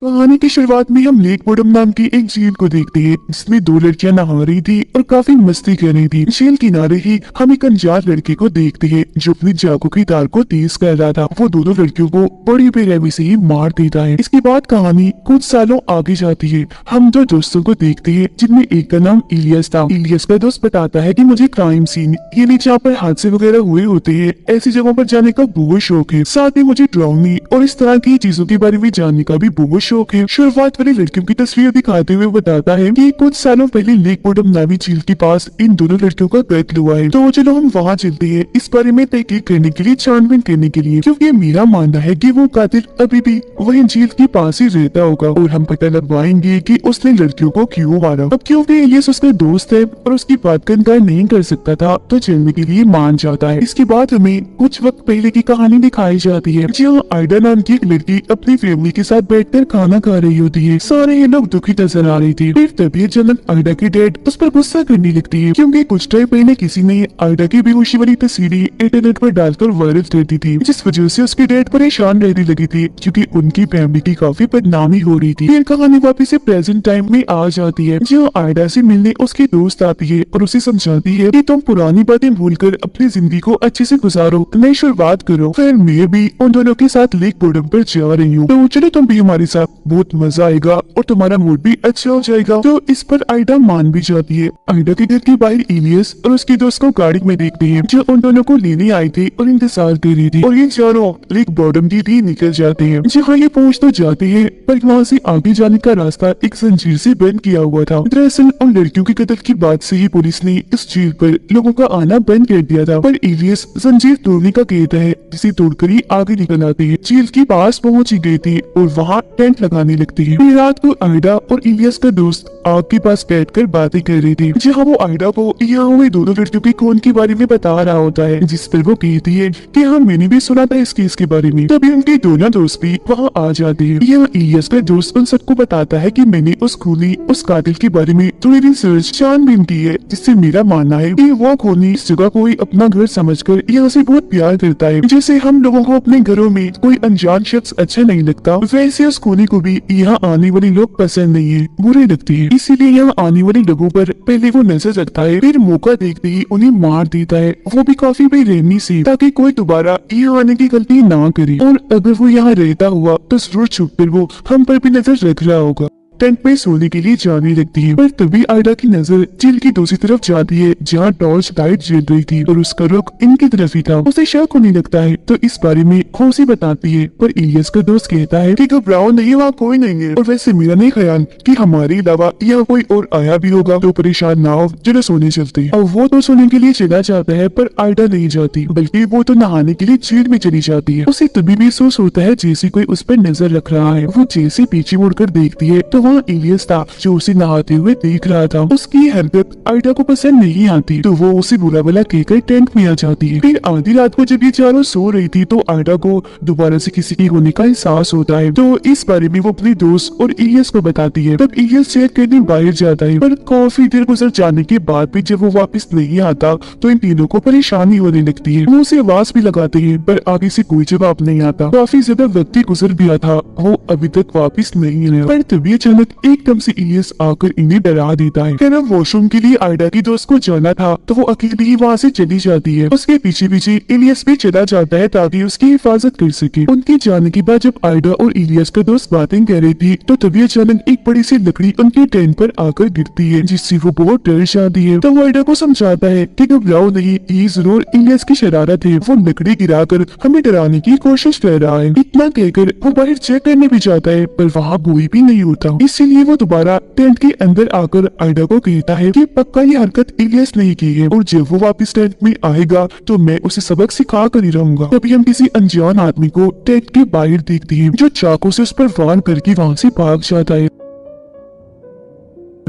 कहानी की शुरुआत में हम लेक बोडम नाम की एक झील को देखते हैं जिसमें दो लड़कियां नहा रही थी और काफी मस्ती कर रही थी। झील किनारे ही हम एक अनजान लड़के को देखते हैं जो अपनी चाकू की धार को तेज कर रहा था। वो दोनों लड़कियों को बड़ी बेरहमी से ही मार देता है। इसके बाद कहानी कुछ सालों आगे जाती है। हम दो दोस्तों को देखते हैं जिनमें एक का नाम इलियस था। इलियस का दोस्त बताता है कि मुझे क्राइम सीन यानी जहाँ पर हादसे वगैरह हुए होते हैं ऐसी जगहों पर जाने का बहुत शौक है। साथ ही मुझे ड्राउनी और इस तरह की चीजों के बारे में जानने का भी बहुत शौक है। शुरुआत वाली लड़कियों की तस्वीर दिखाते हुए बताता है कि कुछ सालों पहले लेक बोडम नामी झील के पास इन दोनों लड़कियों का कत्ल हुआ है। तो चलो हम वहाँ चलते हैं इस बारे में तहकीक करने के लिए, छानबीन करने के लिए, क्योंकि मेरा मानना है कि वो कातिल अभी भी वही झील के पास ही रहता होगा और हम पता लगवाएंगे कि उसने लड़कियों को क्यों मारा। अब क्योंकि ये उसका दोस्त है और उसकी बात का इनकार नहीं कर सकता था तो चलने के लिए मान जाता है। इसके बाद हमें कुछ वक्त पहले की कहानी दिखाई जाती है जहाँ आइडा नाम की एक लड़की अपनी फैमिली के साथ बैठकर खाना खा रही होती है। सारे ही लोग दुखी नजर आ रही थी। फिर तभी अचानक आइडा की डैड उस पर गुस्सा करने लगती है क्योंकि कुछ टाइम पहले किसी ने आइडा की बेहोशी वाली तस्वीरें इंटरनेट पर डालकर वायरल कर दी थी, जिस वजह से उसकी डैड परेशान रहने लगी थी क्योंकि उनकी फैमिली की काफी बदनामी हो रही थी। फिर कहानी वापस से प्रेजेंट टाइम में आ जाती है जहाँ आइडा से मिलने उसकी दोस्त आती है और उसे समझाती है कि तुम पुरानी बातें भूलकर अपनी जिंदगी को अच्छे से गुजारो, नई शुरुआत करो। फिर मैं भी उन दोनों के साथ लेक बोडम पर जा रही हूँ, तो चलो तुम भी हमारे साथ, बहुत मजा आएगा और तुम्हारा मूड भी अच्छा हो जाएगा। तो इस पर आइडा मान भी जाती है। आइडा के घर के बाहर इलियस और उसकी दोस्त को गाड़ी में देखते हैं जो उन दोनों को लेने आए थे और इंतजार कर रही थी, और ये चारों लेक बोडम की भी निकल जाते हैं। जहाँ ये पहुँच तो जाते हैं पर वहाँ से आगे जाने का रास्ता एक जंजीर से बंद किया हुआ था। दरअसल उन लड़कियों के कत्ल के बाद से ही पुलिस ने इस झील पर लोगों का आना बंद कर दिया था, पर इलियस जंजीर तोड़ने का कहता है जिसे तोड़कर ही आगे निकल आते हैं। झील के पास पहुँच ही गए थे और वहाँ टेंट लगाने लगती है। फिर रात को आइडा और इलियस का दोस्त आग के पास बैठकर बातें कर रही थी जहाँ वो आइडा को यहाँ हुए दोनों लड़कियों के खून के बारे में बता रहा होता है, जिस पर वो कहती है कि हाँ मैंने भी सुना था इस केस के बारे में। तभी उनके दोनों दोस्त भी वहाँ आ जाते हैं। यहाँ इलियस का दोस्त उन सबको बताता है कि मैंने उस खूनी उस कातिल के बारे में थोड़ी रिसर्च छानबीन की है, जिससे मेरा मानना है कि वो खूनी इस जगह को अपना घर समझकर यहाँ से बहुत प्यार करता है। जैसे हम लोगों को अपने घरों में कोई अनजान शख्स अच्छा नहीं लगता, वैसे उस खूनी को भी यहाँ आने वाले लोग पसंद नहीं है, बुरे लगते हैं। इसीलिए यहाँ आने वाले लोगों पर पहले वो नजर रखता है, फिर मौका देखते ही उन्हें मार देता है, वो भी काफी बेरहमी से, ताकि कोई दोबारा यहाँ आने की गलती ना करे। और अगर वो यहाँ रहता हुआ तो जरूर छुप कर वो हम पर भी नजर रख रहा होगा। टेंट में सोने के लिए जाने लगती है, पर तभी आइडा की नजर झील की दूसरी तरफ जाती है जहाँ टॉर्च लाइट जल रही थी और उसका रुख इनकी तरफ ही था। उसे शक होने लगता है तो इस बारे में खोसी बताती है, पर इलियस का दोस्त कहता है कि घबराओ नहीं, वहाँ कोई नहीं है, और वैसे मेरा नहीं ख्याल कि हमारे अलावा यहाँ कोई और आया भी होगा, तो परेशान ना हो, चलो सोने चलते हैं। और वो तो सोने के लिए चला जाता है पर आइडा नहीं जाती, बल्कि वो तो नहाने के लिए झील में चली जाती है। उसे तभी महसूस होता है जैसे कोई उस पर नजर रख रहा है। वो जैसे पीछे मुड़कर देखती है तो वहाँ इलियस था जो उसे नहाते हुए देख रहा था। उसकी हरकत आइडा को पसंद नहीं आती तो वो उसे बुरा भला कहकर टेंट में आ जाती है। फिर आधी रात को जब ये चारों सो रही थी तो आइडा को दोबारा से किसी के होने का एहसास होता है, तो इस बारे में वो अपने दोस्त और इलियस को बताती है। तब इलियस चेक करने बाहर जाता है, पर काफी देर गुजर जाने के बाद भी जब वो वापस नहीं आता तो इन तीनों को परेशानी होने लगती है। वो उसे आवाज भी लगाते हैं पर आगे से कोई जवाब नहीं आता। काफी ज्यादा वक्त गुजर गया था, वो अभी तक वापस नहीं आया। पर तभी अचानक एकदम से इलियस आकर इन्हें डरा देता है। कहना वॉशरूम के लिए आइडा की दोस्त को जाना था तो वो अकेली ही वहाँ से चली जाती है। उसके पीछे पीछे इलियस भी चला जाता है ताकि उसकी हिफाजत कर सके। उनके जाने के बाद जब आइडा और इलियस का दोस्त बातें कर रही थी तो तभी अचानक एक बड़ी सी लकड़ी उनके टेंट पर आकर गिरती है, जिससे वो बहुत डर जाती है। तो वो आइडा को समझाता है कि घबराओ नहीं, ये जरूर इलियस की शरारत है, वो लकड़ी गिराकर हमें डराने की कोशिश कर रहा है। इतना कहकर वो बाहर चेक करने भी जाता है पर वहाँ कोई भी नहीं होता। इसीलिए वो दोबारा टेंट के अंदर आकर आइडा को कहता है कि पक्का ये हरकत इलियस नहीं की है और जब वो वापस टेंट में आएगा तो मैं उसे सबक सिखा कर ही रहूंगा। तभी हम किसी अनजान आदमी को टेंट के बाहर देखते हैं जो चाकू से उस पर वार करके वहाँ से भाग जाता है।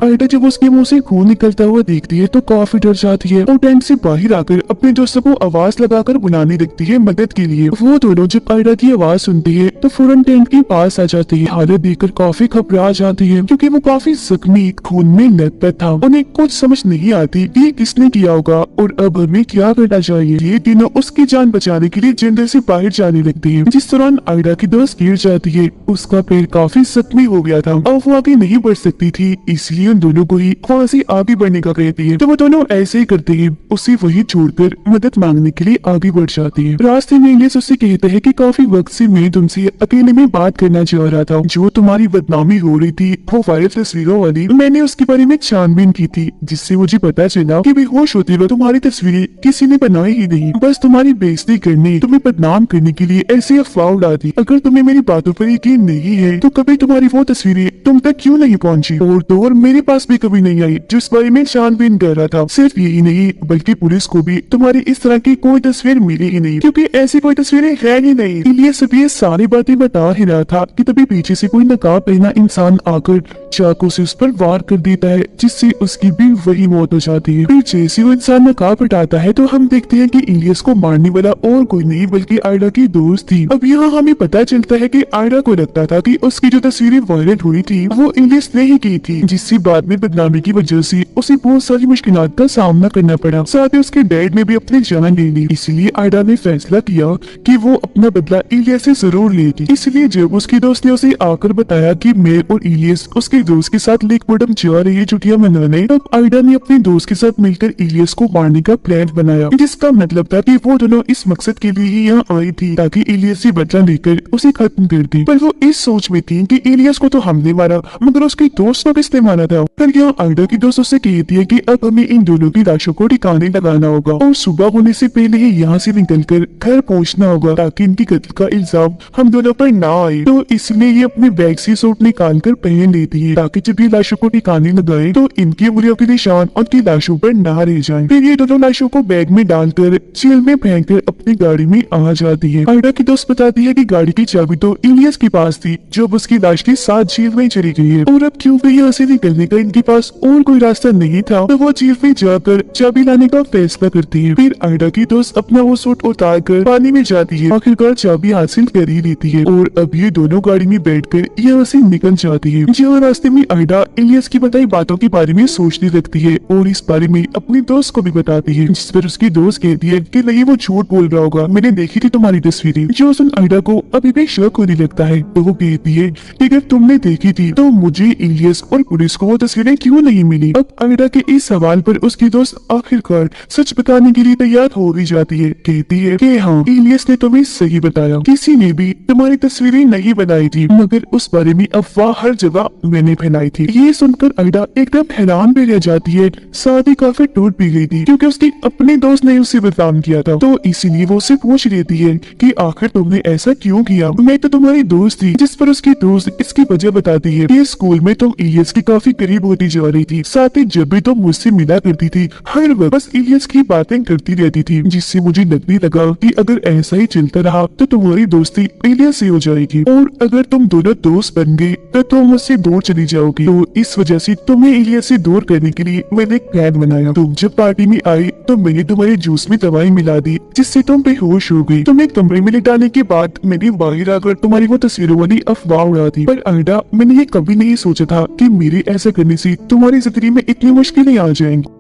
आयडा जब उसके मुंह से खून निकलता हुआ देखती है तो काफी डर जाती है और टेंट से बाहर आकर अपने दोस्तों को आवाज लगाकर बुलाने लगती है मदद के लिए। वो दोनों जब आयडा की आवाज सुनती है तो फौरन टेंट के पास आ जाती है। हालत देखकर काफी घबरा जाती है क्योंकि वो काफी जख्मी खून में लथपथ था। उन्हें कुछ समझ नहीं आती कि ये किसने किया होगा और अब हमें क्या करना चाहिए। ये तीनों उसकी जान बचाने के लिए जंगल से बाहर जाने लगती है। जिस दौरान आयडा की दोस्त गिर जाती है, उसका पैर काफी जख्मी हो गया था। अब वो आगे नहीं बढ़ सकती थी, इसलिए उन दोनों को ही वहाँ से आगे बढ़ने का कहती है। तो वो दोनों ऐसे ही करते हैं, उसे वही छोड़कर मदद मांगने के लिए आगे बढ़ जाती है। रास्ते में इलियस उससे कहते हैं कि काफी वक्त से मैं तुमसे अकेले में बात करना चाह रहा था। जो तुम्हारी बदनामी हो रही थी वो वायरल तस्वीरों वाली, मैंने उसके बारे में छानबीन की थी, जिससे मुझे पता चला कि बेहोश होते वक्त तुम्हारी तस्वीरें किसी ने बनाई ही नहीं, बस तुम्हारी बेइज्जती करने, तुम्हें बदनाम करने के लिए ऐसी अफवाह उड़ा दी। अगर तुम्हें मेरी बातों पर यकीन नहीं है तो कभी तुम्हारी वो तस्वीरें तुम तक क्यों नहीं पहुंची और तो और मेरे पास भी कभी नहीं आई जिस बारे में छानबीन कर रहा था। सिर्फ यही नहीं बल्कि पुलिस को भी तुम्हारी इस तरह की कोई तस्वीर मिली ही नहीं, क्योंकि ऐसी कोई तस्वीरें है ही नहीं। इलियस सब ये सारी बातें बता ही रहा था कि तभी पीछे से कोई नकाब पहना इंसान आकर चाकू से उस पर वार कर देता है, जिससे उसकी भी वही मौत हो जाती है। फिर जैसे वो इंसान नकाब हटाता है तो हम देखते हैं कि इलियस को मारने वाला और कोई नहीं बल्कि आयडा की दोस्त थी। अब यहाँ हमें पता चलता है कि आयडा को लगता था कि उसकी जो तस्वीरें वायरल हुई थी वो इलियस ने ही की थी, जिससे बाद में बदनामी की वजह से उसे बहुत सारी मुश्किलात का सामना करना पड़ा। साथ ही उसके डैड ने भी अपनी जान ले ली। इसलिए आयडा ने फैसला किया कि वो अपना बदला इलियस से जरूर लेगी। इसलिए जब उसकी दोस्त ने उसे आकर बताया कि मैं और इलियस उसके दोस्त के साथ लेक बोर्डम जा रही है छुट्टियां मनाने, तब आयडा ने अपने दोस्त के साथ मिलकर इलियस को मारने का प्लान बनाया, जिसका मतलब था कि वो दोनों इस मकसद के लिए ही यहाँ आई थी ताकि इलियस से बदला लेकर उसे खत्म कर दे। पर वो इस सोच में थी कि इलियस को तो हमने मारा मगर उसके दोस्त को किसने मारा था। फिर यहाँ आयडा की दोस्त उससे कहती है कि अब हमें इन दोनों की लाशों को ठिकाने लगाना होगा और सुबह होने से पहले ही यहाँ से निकलकर घर पहुँचना होगा ताकि इनकी कत्ल का इल्जाम हम दोनों पर ना आए। तो इसलिए ये अपने बैग से सूट निकाल कर पहन लेती है ताकि जब ये लाशों को ठिकाने लगाए तो इनकी उंगलियों के निशान उनकी लाशों पर ना रह जाएं। फिर ये दोनों लाशों को बैग में डालकर जेल में फेंककर अपनी गाड़ी में आ जाती है। आयडा की दोस्त बताती है कि गाड़ी की चाबी तो इलियस के पास थी जब उसकी लाश के साथ जेल में चली गई है और अब क्योंकि यहाँ से निकलने का इनके पास और कोई रास्ता नहीं था तो वो जेल में जाकर चाबी लाने का फैसला करती है। फिर आयडा की दोस्त अपना वो सूट उतार कर पानी में जाती है, आखिरकार चाबी हासिल कर ही लेती है और अब ये दोनों गाड़ी में बैठकर यहाँ से निकल जाती है। जहाँ रास्ते में आयडा इलियस की बताई बातों के बारे में सोचने लगती है और इस बारे में अपनी दोस्त को भी बताती है, जिस पर उसकी दोस्त कहती है कि नहीं वो झूठ बोल रहा होगा, मैंने देखी थी तुम्हारी तस्वीरें। जो सुन आयडा को अभी भी शक होने लगता है तो वो कहती है कि अगर तुमने देखी थी तो मुझे इलियस और पुलिस को वो तस्वीरें क्यों नहीं मिली। अब आयडा के इस सवाल पर उसकी दोस्त आखिरकार सच बताने के लिए तैयार हो भी जाती है। कहती है कि हाँ इलियस ने तुम्हें सही बताया, किसी ने भी तुम्हारी तस्वीरें नहीं बनाई थी मगर उस बारे में अफवाह हर जगह मैंने फैलाई थी। ये सुनकर आयडा एकदम हैरान भी रह जाती है, साथ ही काफी टूट भी गई थी क्योंकि उसके अपने दोस्त ने उसे बदनाम किया था। तो इसीलिए वो उससे पूछ लेती है कि आखिर तुमने ऐसा क्यों किया, मैं तो तुम्हारी दोस्त थी। जिस पर उसकी दोस्त इसकी वजह बताती है कि स्कूल में तुम इलियस के काफी करीब होती जा रही थी, साथ ही जब भी तुम मुझसे मिला करती थी हर वक्त बस इलियस की बातें करती रहती थी, जिससे मुझे लगने लगा कि अगर ऐसा ही चलता रहा तो तुम्हारी दोस्ती इलियस से हो जाएगी और अगर तुम दोनों दोस्त बन गए तो तुम मुझसे दूर चली जाओगी। तो इस वजह से तुम्हें इलियस से दूर करने के लिए मैंने एक प्लान बनाया। तुम जब पार्टी में आई तो मैंने तुम्हारे जूस में दवाई मिला दी जिससे तुम बेहोश हो गई। तुम्हें कमरे में लिटाने के बाद मैंने बाहर आकर तुम्हारी वो तस्वीरों वाली अफवाह उड़ा दी। पर आयडा मैंने ये कभी नहीं सोचा था कि मेरे ऐसा करने से तुम्हारी जिंदगी में इतनी मुश्किलें आ जाएंगी।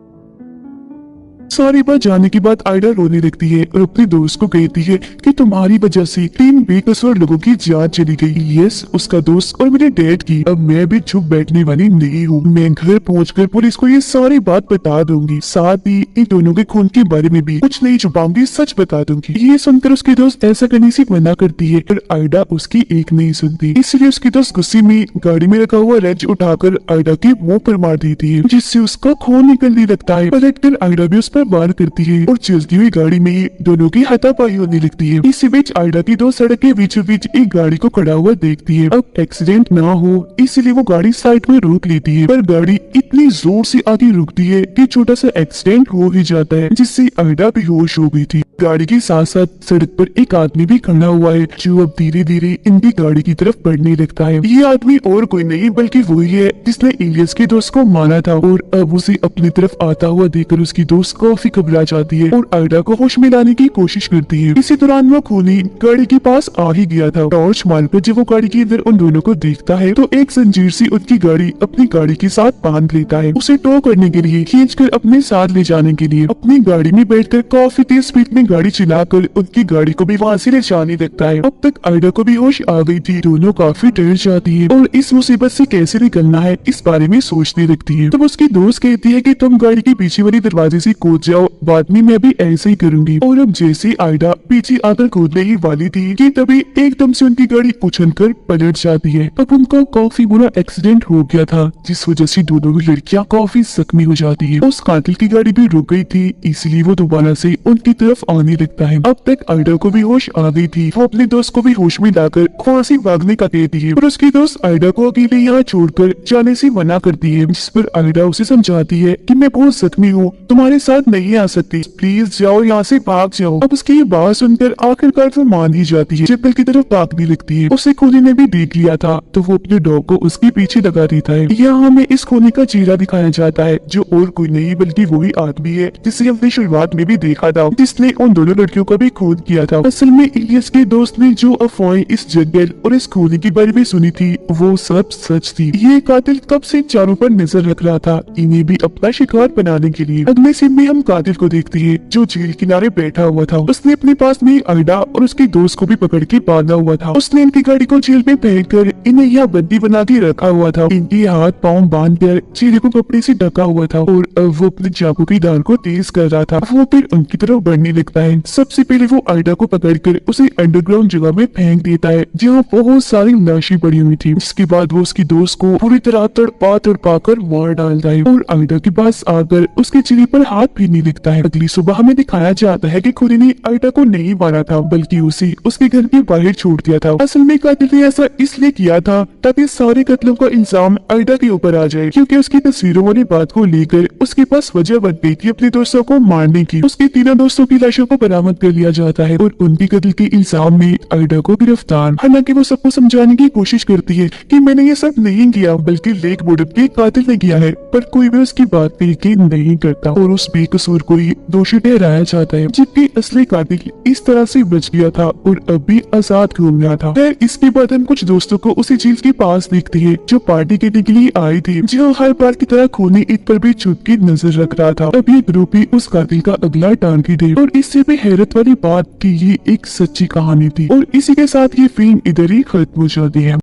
सारी बात जानने के बाद आयडा रोने लगती है और अपने दोस्त को कहती है कि तुम्हारी वजह से 3 बेकसूर लोगों की जान चली गई, यस उसका दोस्त और मेरे डैड की। अब मैं भी चुप बैठने वाली नहीं हूँ, मैं घर पहुँचकर पुलिस को ये सारी बात बता दूंगी, साथ ही इन दोनों के खून के बारे में भी कुछ नहीं छुपाऊंगी, सच बता दूंगी। ये सुनकर उसकी दोस्त ऐसा करने से मना करती है पर आयडा उसकी एक नहीं सुनती, इसलिए उसकी दोस्त गुस्से में गाड़ी में रखा हुआ रेंच उठाकर आयडा के मुंह पर मार देती है जिससे उसका खून निकलने लगता है। पलटकर आयडा भी उस पर पर वार करती है और चलती हुई गाड़ी में ही दोनों की हाथापाई होने लगती है। इसी बीच आयडा की दोस्त सड़क के बीचों बीच एक गाड़ी को खड़ा हुआ देखती है। अब एक्सीडेंट ना हो इसलिए वो गाड़ी साइड में रोक लेती है, पर गाड़ी इतनी जोर से आगे रुकती है कि छोटा सा एक्सीडेंट हो ही जाता है, जिससे आयडा बेहोश हो गई थी। गाड़ी के साथ साथ सड़क पर एक आदमी भी खड़ा हुआ है, जो अब धीरे धीरे इनकी गाड़ी की तरफ बढ़ने लगता है। ये आदमी और कोई नहीं बल्कि वही है जिसने इलियस के दोस्त को मारा था, और अब उसे अपनी तरफ आता हुआ देखकर उसकी दोस्त काफी घबरा जाती है और आयडा को होश में लाने की कोशिश करती है। इसी दौरान वो खूनी गाड़ी के पास आ ही गया था। टॉर्च मारकर जब वो गाड़ी के अंदर उन दोनों को देखता है तो एक जंजीर से उनकी गाड़ी अपनी गाड़ी के साथ बांध लेता है, उसे टो करने के लिए, खींचकर अपने साथ ले जाने के लिए। अपनी गाड़ी में बैठकर काफी तेज स्पीड में गाड़ी चलाकर उनकी गाड़ी को भी वहाँ से ले जाने लगता है। अब तक आयडा को भी होश आ गई थी। दोनों काफी डर जाती है और इस मुसीबत से कैसे निकलना है इस बारे में सोचने लगती है। तब उसकी दोस्त कहती है कि तुम गाड़ी के पीछे वाली दरवाजे से कूद जाओ, बाद में मैं भी ऐसे ही करूंगी। और अब जैसे आयडा पीछे आकर कूदने ही वाली थी कि तभी एकदम से उनकी गाड़ी उछलकर पलट जाती है। अब उनका काफी बुरा एक्सीडेंट हो गया था, जिस वजह से दोनों की लड़कियां काफी जख्मी हो जाती है। उस कातिल की गाड़ी भी रुक गई थी, इसलिए वो दोबारा से उनकी तरफ आने लगता है। अब तक आयडा को भी होश आ गई थी। वो अपने दोस्त को भी होश में लाकर वहाँ से भागने का कहती है और उसकी दोस्त आयडा को अकेले यहाँ छोड़कर जाने से मना करती है, जिस पर आयडा उसे समझाती है कि मैं बहुत जख्मी हूँ, तुम्हारे साथ नहीं आ सकती, प्लीज जाओ यहाँ से, भाग जाओ। अब उसकी ये बात सुनकर आखिरकार वो मान ही जाती है, जंगल की तरफ भागने लगती है। उसे खूनी ने भी देख लिया था तो वो अपने डॉग को उसके पीछे लगा देता है। यहाँ हमें इस खूनी का चेहरा दिखाया जाता है, जो और कोई नहीं बल्कि वही आदमी है जिसे हमने शुरुआत में भी देखा था, जिसने उन दोनों लड़कियों का भी खून किया था। असल में इलियस के दोस्त ने जो अफवाहें इस जंगल और इस खूनी के बारे में सुनी थी वो सब सच थी। ये कातिल कब से चारों पर नजर रख रहा था, इन्हें भी अपना शिकार बनाने के लिए। अगले सीन में हम कातिल को देखते हैं जो झील किनारे बैठा हुआ था। उसने अपने पास में आयडा और उसके दोस्त को भी पकड़ के बांधा हुआ था। उसने इनकी गाड़ी को झील में फेंक कर इन्हें यहाँ बंदी बना के रखा हुआ था। इनके हाथ पाँव बांध कर चेहरे को कपड़े से ढका हुआ था और अब वो अपने चाकू की धार को तेज कर रहा था। वो फिर उनकी तरफ बढ़ने लगता है। सबसे पहले वो आयडा को पकड़कर उसे अंडरग्राउंड जगह में फेंक देता है जहाँ बहुत सारी लाशें पड़ी हुई थी। जिसके बाद वो उसकी दोस्त को पूरी तरह तड़पा कर मार डालता है और आयडा के पास आकर उसके चेहरे पर हाथ फेरने लगता है। अगली सुबह हमें दिखाया जाता है कि खूनी ने आयडा को नहीं मारा था बल्कि उसे उसके घर के बाहर छोड़ दिया था। असल में कातिल ने ऐसा इसलिए किया था ताकि सारे कत्लों का इल्जाम आयडा के ऊपर आ जाए, क्योंकि उसकी तस्वीरों वाली बात को लेकर उसके पास वजह बन गई थी अपने दोस्तों को मारने की। उसके तीनों दोस्तों की लाशों को बरामद कर लिया जाता है और उनकी कत्ल के इल्जाम में आयडा को गिरफ्तार। हालांकि वो सबको समझाने की कोशिश करती है कि मैंने ये सब नहीं किया बल्कि लेक बोर्ड के कातिल ने किया है, पर कोई भी उसकी बात पे यकीन नहीं करता और उस बेकसूर को ही दोषी ठहराया जाता है, जबकि असली कातिल इस तरह से बच गया था और अब भी आजाद घूम रहा था। फिर इसके बाद हम कुछ दोस्तों को उसी झील के पास देखते हैं जो पार्टी करने के लिए आए थे, जहाँ हर बार की तरह खूनी ईद पर भी छुप के नजर रख रहा था। अब ये ग्रुप ही उस कातिल का अगला टारगेट है और इससे भी हैरत वाली बात कि ये एक सच्ची कहानी थी। और इसी के साथ ये फिल्म इधर ही खत्म हो जाती है।